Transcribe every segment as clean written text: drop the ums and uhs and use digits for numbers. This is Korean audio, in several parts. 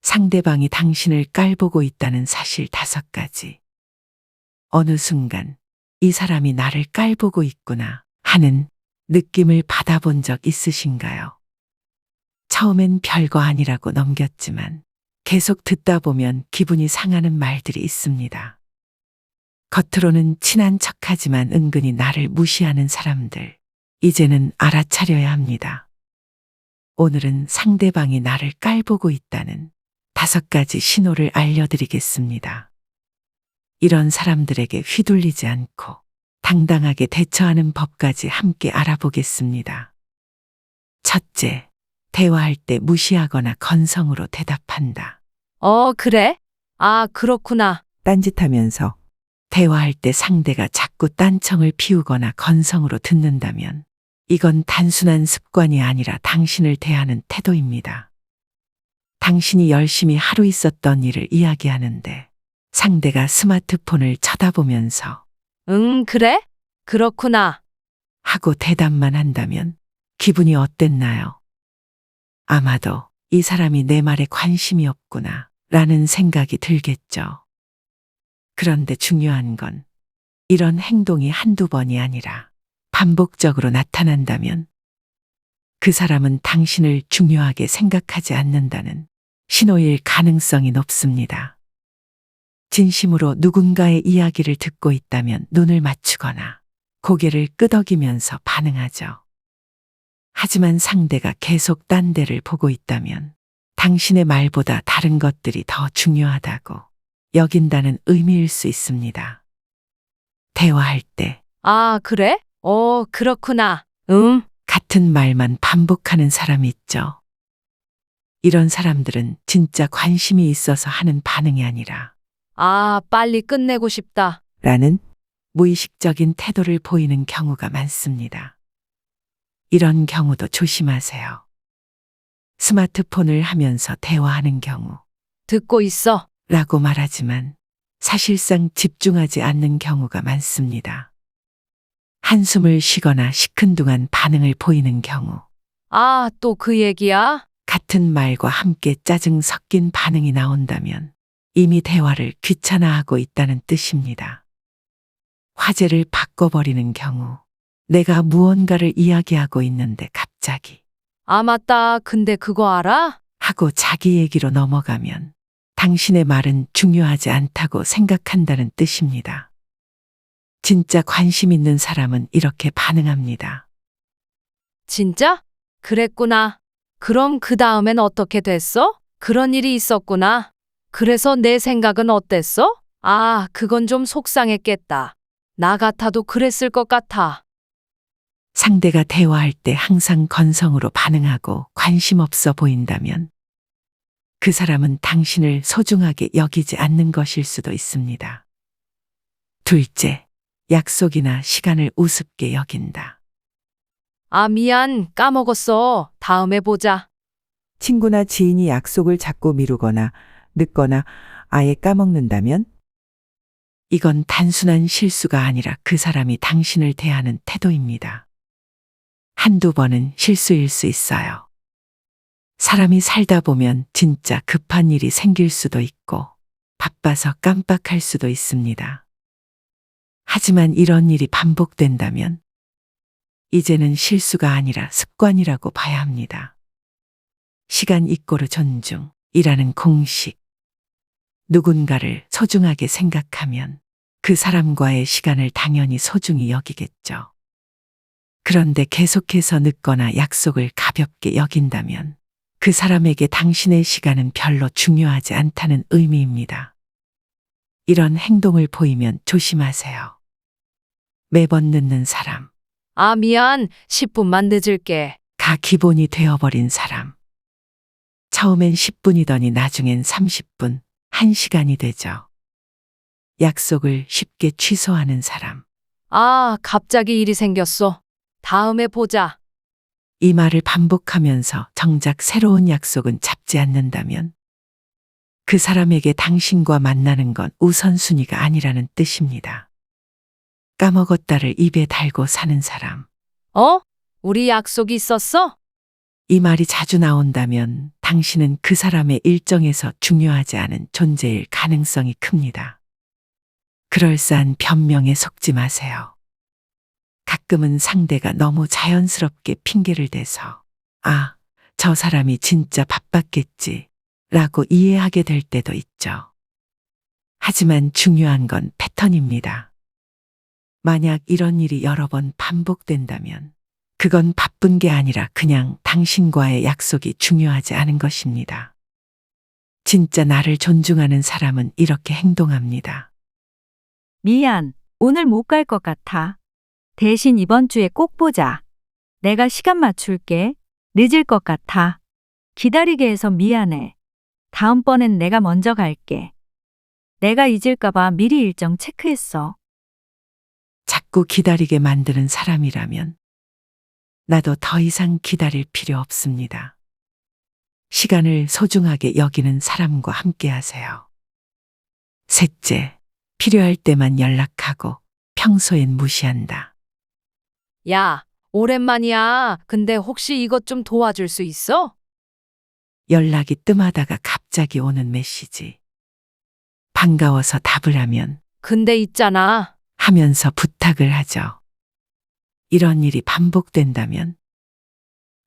상대방이 당신을 깔보고 있다는 사실 5가지. 어느 순간 이 사람이 나를 깔보고 있구나 하는 느낌을 받아본 적 있으신가요? 처음엔 별거 아니라고 넘겼지만 계속 듣다 보면 기분이 상하는 말들이 있습니다. 겉으로는 친한 척하지만 은근히 나를 무시하는 사람들. 이제는 알아차려야 합니다. 오늘은 상대방이 나를 깔보고 있다는 5가지 신호를 알려드리겠습니다. 이런 사람들에게 휘둘리지 않고 당당하게 대처하는 법까지 함께 알아보겠습니다. 첫째, 대화할 때 무시하거나 건성으로 대답한다. 그래? 아, 그렇구나. 딴짓하면서 대화할 때 상대가 자꾸 딴청을 피우거나 건성으로 듣는다면 이건 단순한 습관이 아니라 당신을 대하는 태도입니다. 당신이 열심히 하루 있었던 일을 이야기하는데 상대가 스마트폰을 쳐다보면서 그래? 그렇구나. 하고 대답만 한다면 기분이 어땠나요? 아마도 이 사람이 내 말에 관심이 없구나 라는 생각이 들겠죠. 그런데 중요한 건 이런 행동이 한두 번이 아니라 반복적으로 나타난다면 그 사람은 당신을 중요하게 생각하지 않는다는 신호일 가능성이 높습니다. 진심으로 누군가의 이야기를 듣고 있다면 눈을 맞추거나 고개를 끄덕이면서 반응하죠. 하지만 상대가 계속 딴 데를 보고 있다면 당신의 말보다 다른 것들이 더 중요하다고 여긴다는 의미일 수 있습니다. 대화할 때 아, 그래? 그렇구나. 같은 말만 반복하는 사람이 있죠. 이런 사람들은 진짜 관심이 있어서 하는 반응이 아니라 빨리 끝내고 싶다. 라는 무의식적인 태도를 보이는 경우가 많습니다. 이런 경우도 조심하세요. 스마트폰을 하면서 대화하는 경우 듣고 있어. 라고 말하지만 사실상 집중하지 않는 경우가 많습니다. 한숨을 쉬거나 시큰둥한 반응을 보이는 경우 또 그 얘기야? 같은 말과 함께 짜증 섞인 반응이 나온다면 이미 대화를 귀찮아하고 있다는 뜻입니다. 화제를 바꿔버리는 경우 내가 무언가를 이야기하고 있는데 갑자기 맞다. 근데 그거 알아? 하고 자기 얘기로 넘어가면 당신의 말은 중요하지 않다고 생각한다는 뜻입니다. 진짜 관심 있는 사람은 이렇게 반응합니다. 진짜? 그랬구나. 그럼 그 다음엔 어떻게 됐어? 그런 일이 있었구나. 그래서 내 생각은 어땠어? 그건 좀 속상했겠다. 나 같아도 그랬을 것 같아. 상대가 대화할 때 항상 건성으로 반응하고 관심 없어 보인다면 그 사람은 당신을 소중하게 여기지 않는 것일 수도 있습니다. 둘째, 약속이나 시간을 우습게 여긴다. 미안. 까먹었어. 다음에 보자. 친구나 지인이 약속을 자꾸 미루거나 늦거나 아예 까먹는다면 이건 단순한 실수가 아니라 그 사람이 당신을 대하는 태도입니다. 한두 번은 실수일 수 있어요. 사람이 살다 보면 진짜 급한 일이 생길 수도 있고 바빠서 깜빡할 수도 있습니다. 하지만 이런 일이 반복된다면 이제는 실수가 아니라 습관이라고 봐야 합니다. 시간 이꼬르 존중이라는 공식. 누군가를 소중하게 생각하면 그 사람과의 시간을 당연히 소중히 여기겠죠. 그런데 계속해서 늦거나 약속을 가볍게 여긴다면 그 사람에게 당신의 시간은 별로 중요하지 않다는 의미입니다. 이런 행동을 보이면 조심하세요. 매번 늦는 사람, 미안. 10분만 늦을게. 가 기본이 되어버린 사람. 처음엔 10분이더니 나중엔 30분, 1시간이 되죠. 약속을 쉽게 취소하는 사람. 갑자기 일이 생겼어. 다음에 보자. 이 말을 반복하면서 정작 새로운 약속은 잡지 않는다면 그 사람에게 당신과 만나는 건 우선순위가 아니라는 뜻입니다. 까먹었다를 입에 달고 사는 사람. 우리 약속이 있었어? 이 말이 자주 나온다면 당신은 그 사람의 일정에서 중요하지 않은 존재일 가능성이 큽니다. 그럴싸한 변명에 속지 마세요. 가끔은 상대가 너무 자연스럽게 핑계를 대서 아, 저 사람이 진짜 바빴겠지 라고 이해하게 될 때도 있죠. 하지만 중요한 건 패턴입니다. 만약 이런 일이 여러 번 반복된다면 그건 바쁜 게 아니라 그냥 당신과의 약속이 중요하지 않은 것입니다. 진짜 나를 존중하는 사람은 이렇게 행동합니다. 미안, 오늘 못 갈 것 같아. 대신 이번 주에 꼭 보자. 내가 시간 맞출게. 늦을 것 같아. 기다리게 해서 미안해. 다음번엔 내가 먼저 갈게. 내가 잊을까봐 미리 일정 체크했어. 자꾸 기다리게 만드는 사람이라면 나도 더 이상 기다릴 필요 없습니다. 시간을 소중하게 여기는 사람과 함께 하세요. 셋째, 필요할 때만 연락하고 평소엔 무시한다. 야, 오랜만이야. 근데 혹시 이것 좀 도와줄 수 있어? 연락이 뜸하다가 갑자기 오는 메시지. 반가워서 답을 하면 근데 있잖아. 하면서 부탁을 하죠. 이런 일이 반복된다면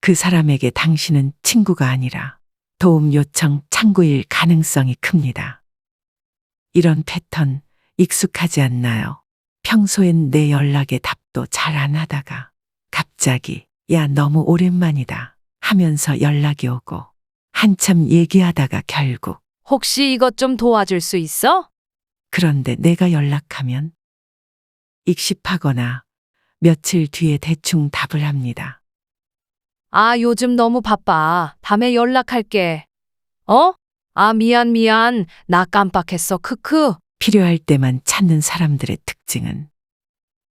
그 사람에게 당신은 친구가 아니라 도움 요청 창구일 가능성이 큽니다. 이런 패턴 익숙하지 않나요? 평소엔 내 연락에 답도 잘 안 하다가 갑자기 야 너무 오랜만이다 하면서 연락이 오고 한참 얘기하다가 결국 혹시 이것 좀 도와줄 수 있어? 그런데 내가 연락하면 익십하거나 며칠 뒤에 대충 답을 합니다. 아, 요즘 너무 바빠. 다음에 연락할게. 어? 아, 미안. 나 깜빡했어. 크크. 필요할 때만 찾는 사람들의 특징은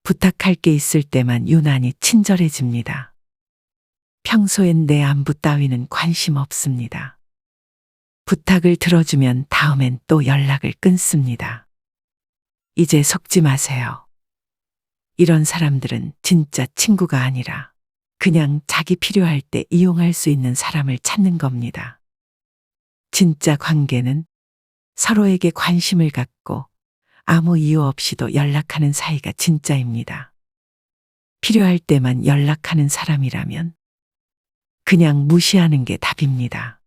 부탁할 게 있을 때만 유난히 친절해집니다. 평소엔 내 안부 따위는 관심 없습니다. 부탁을 들어주면 다음엔 또 연락을 끊습니다. 이제 속지 마세요. 이런 사람들은 진짜 친구가 아니라 그냥 자기 필요할 때 이용할 수 있는 사람을 찾는 겁니다. 진짜 관계는 서로에게 관심을 갖고 아무 이유 없이도 연락하는 사이가 진짜입니다. 필요할 때만 연락하는 사람이라면 그냥 무시하는 게 답입니다.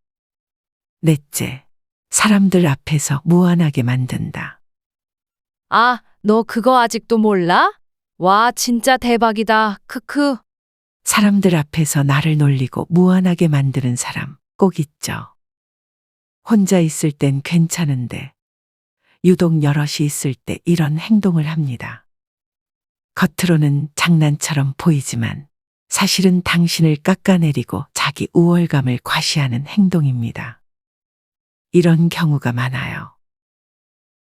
넷째, 사람들 앞에서 무안하게 만든다. 아, 너 그거 아직도 몰라? 와, 진짜 대박이다. 크크. 사람들 앞에서 나를 놀리고 무안하게 만드는 사람 꼭 있죠. 혼자 있을 땐 괜찮은데 유독 여럿이 있을 때 이런 행동을 합니다. 겉으로는 장난처럼 보이지만 사실은 당신을 깎아내리고 자기 우월감을 과시하는 행동입니다. 이런 경우가 많아요.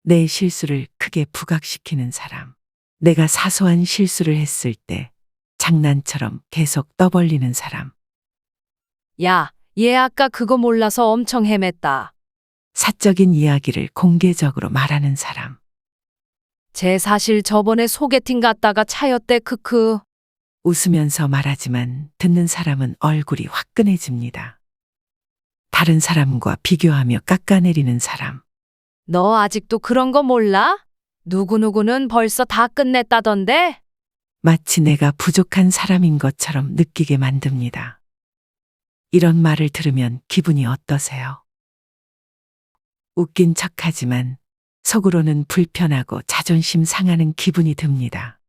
내 실수를 크게 부각시키는 사람. 내가 사소한 실수를 했을 때 장난처럼 계속 떠벌리는 사람. 야, 얘 아까 그거 몰라서 엄청 헤맸다. 사적인 이야기를 공개적으로 말하는 사람. 쟤 사실 저번에 소개팅 갔다가 차였대. 크크. 웃으면서 말하지만 듣는 사람은 얼굴이 화끈해집니다. 다른 사람과 비교하며 깎아내리는 사람. 너 아직도 그런 거 몰라? 누구누구는 벌써 다 끝냈다던데? 마치 내가 부족한 사람인 것처럼 느끼게 만듭니다. 이런 말을 들으면 기분이 어떠세요? 웃긴 척하지만 속으로는 불편하고 자존심 상하는 기분이 듭니다.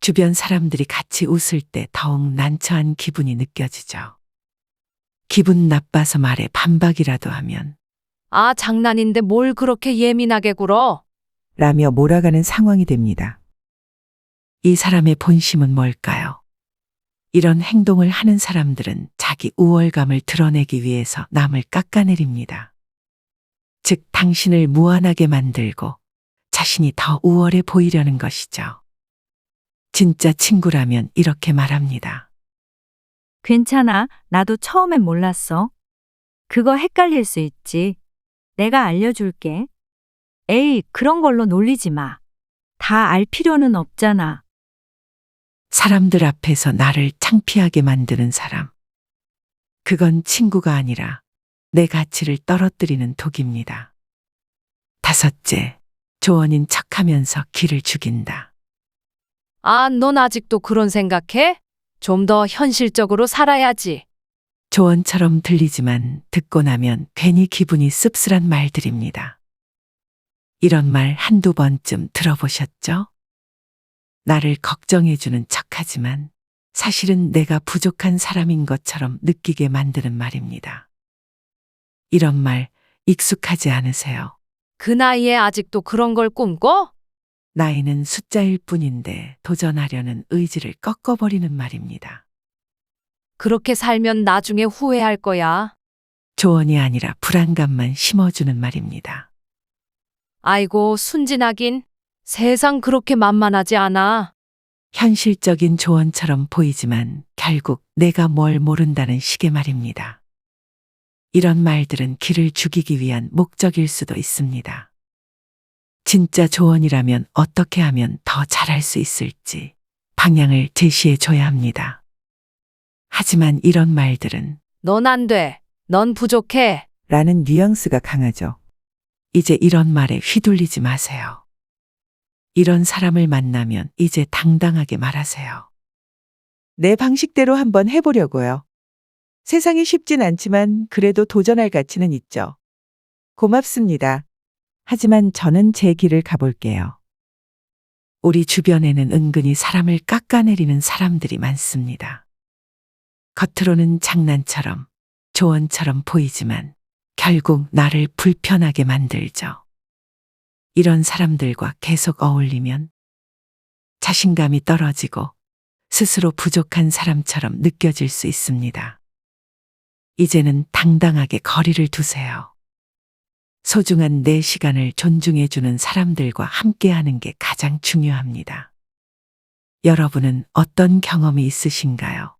주변 사람들이 같이 웃을 때 더욱 난처한 기분이 느껴지죠. 기분 나빠서 말에 반박이라도 하면 아, 장난인데 뭘 그렇게 예민하게 굴어? 라며 몰아가는 상황이 됩니다. 이 사람의 본심은 뭘까요? 이런 행동을 하는 사람들은 자기 우월감을 드러내기 위해서 남을 깎아내립니다. 즉, 당신을 무안하게 만들고 자신이 더 우월해 보이려는 것이죠. 진짜 친구라면 이렇게 말합니다. 괜찮아. 나도 처음엔 몰랐어. 그거 헷갈릴 수 있지. 내가 알려줄게. 에이, 그런 걸로 놀리지 마. 다 알 필요는 없잖아. 사람들 앞에서 나를 창피하게 만드는 사람. 그건 친구가 아니라 내 가치를 떨어뜨리는 독입니다. 다섯째, 조언인 척하면서 기를 죽인다. 아, 넌 아직도 그런 생각해? 좀 더 현실적으로 살아야지. 조언처럼 들리지만 듣고 나면 괜히 기분이 씁쓸한 말들입니다. 이런 말 한두 번쯤 들어보셨죠? 나를 걱정해주는 척하지만 사실은 내가 부족한 사람인 것처럼 느끼게 만드는 말입니다. 이런 말 익숙하지 않으세요? 그 나이에 아직도 그런 걸 꿈꿔? 나이는 숫자일 뿐인데 도전하려는 의지를 꺾어버리는 말입니다. 그렇게 살면 나중에 후회할 거야. 조언이 아니라 불안감만 심어주는 말입니다. 아이고, 순진하긴. 세상 그렇게 만만하지 않아. 현실적인 조언처럼 보이지만 결국 내가 뭘 모른다는 식의 말입니다. 이런 말들은 기를 죽이기 위한 목적일 수도 있습니다. 진짜 조언이라면 어떻게 하면 더 잘할 수 있을지 방향을 제시해 줘야 합니다. 하지만 이런 말들은 넌 안 돼. 넌 부족해. 라는 뉘앙스가 강하죠. 이제 이런 말에 휘둘리지 마세요. 이런 사람을 만나면 이제 당당하게 말하세요. 내 방식대로 한번 해보려고요. 세상이 쉽진 않지만 그래도 도전할 가치는 있죠. 고맙습니다. 하지만 저는 제 길을 가볼게요. 우리 주변에는 은근히 사람을 깎아내리는 사람들이 많습니다. 겉으로는 장난처럼, 조언처럼 보이지만 결국 나를 불편하게 만들죠. 이런 사람들과 계속 어울리면 자신감이 떨어지고 스스로 부족한 사람처럼 느껴질 수 있습니다. 이제는 당당하게 거리를 두세요. 소중한 내 시간을 존중해주는 사람들과 함께하는 게 가장 중요합니다. 여러분은 어떤 경험이 있으신가요?